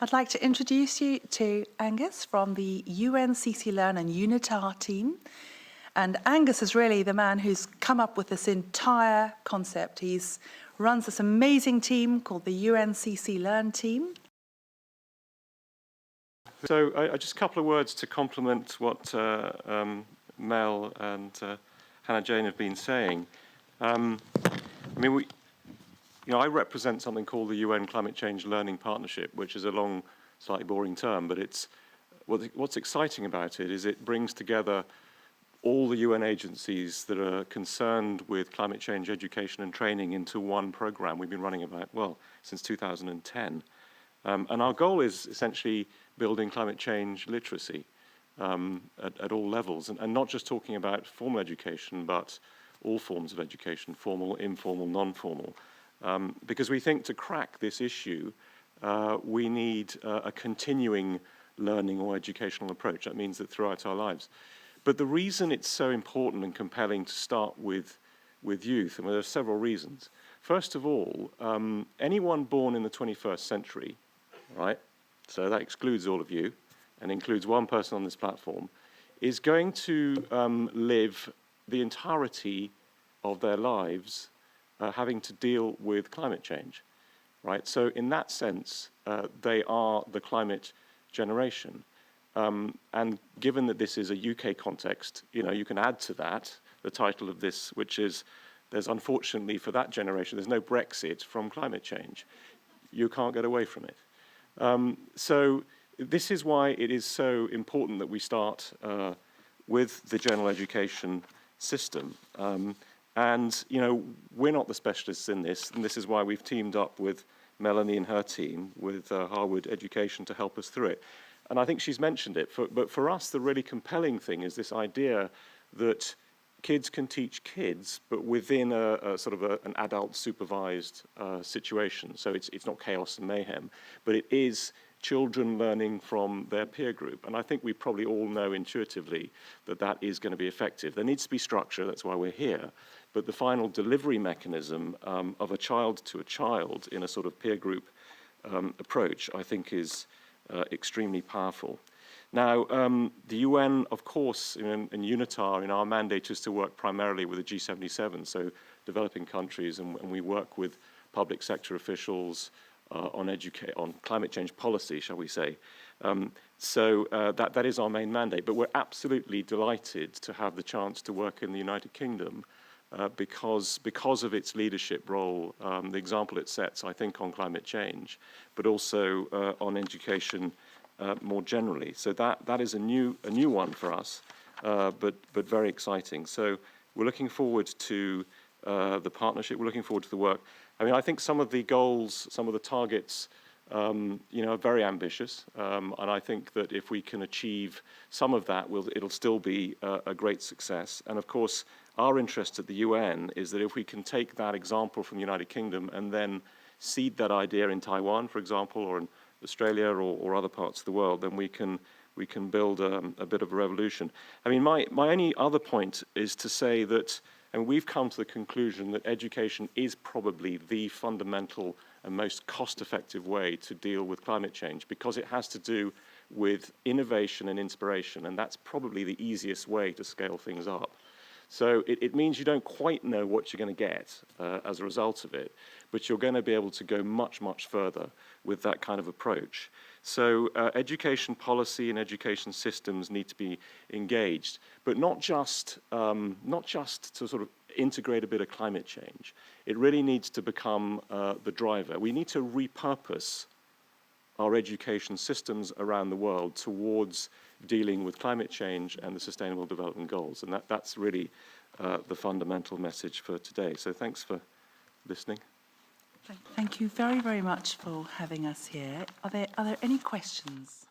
I'd like to introduce you to Angus from the UNCC Learn and UNITAR team. And Angus is really the man who's come up with this entire concept. He runs this amazing team called the UNCC Learn team. So just a couple of words to complement what Mel and Hannah Jane have been saying. I represent something called the UN Climate Change Learning Partnership, which is a long, slightly boring term, but what's exciting about it is it brings together all the UN agencies that are concerned with climate change education and training into one program we've been running since 2010. And our goal is essentially building climate change literacy at all levels, and not just talking about formal education, but all forms of education, formal, informal, non-formal. Because we think to crack this issue, we need a continuing learning or educational approach. That means that throughout our lives. But the reason it's so important and compelling to start with youth, and there are several reasons. First of all, anyone born in the 21st century, right, so that excludes all of you and includes one person on this platform, is going to live the entirety of their lives having to deal with climate change, right? So in that sense, they are the climate generation. And given that this is a UK context, you can add to that the title of this, which is, there's unfortunately for that generation, there's no Brexit from climate change. You can't get away from it. So this is why it is so important that we start with the general education system. And, we're not the specialists in this, and this is why we've teamed up with Melanie and her team with Harwood Education to help us through it. And I think she's mentioned it, but for us, the really compelling thing is this idea that kids can teach kids, but within a sort of an adult supervised situation. So it's not chaos and mayhem, but it is children learning from their peer group. And I think we probably all know intuitively that that is going to be effective. There needs to be structure, that's why we're here. But the final delivery mechanism of a child to a child in a sort of peer group approach, I think is extremely powerful. Now, the UN, of course, and UNITAR, our mandate is to work primarily with the G77, so developing countries, and we work with public sector officials on climate change policy, shall we say. So that is our main mandate, but we're absolutely delighted to have the chance to work in the United Kingdom because of its leadership role, the example it sets, I think, on climate change, but also on education more generally. So that is a new one for us, but very exciting. So we're looking forward to the partnership. We're looking forward to the work. I think some of the goals, some of the targets, are very ambitious, and I think that if we can achieve some of that, it'll still be a great success. And of course, our interest at the UN is that if we can take that example from the United Kingdom and then seed that idea in Taiwan, for example, or in Australia or other parts of the world, then we can build a bit of a revolution. My only other point is to say that, and we've come to the conclusion that education is probably the fundamental and most cost-effective way to deal with climate change, because it has to do with innovation and inspiration, and that's probably the easiest way to scale things up. So it means you don't quite know what you're going to get as a result of it, but you're going to be able to go much, much further with that kind of approach. So education policy and education systems need to be engaged, but not just to sort of integrate a bit of climate change. It really needs to become the driver. We need to repurpose our education systems around the world towards dealing with climate change and the Sustainable Development Goals. And that's really the fundamental message for today. So thanks for listening. Thank you very, very much for having us here. Are there any questions?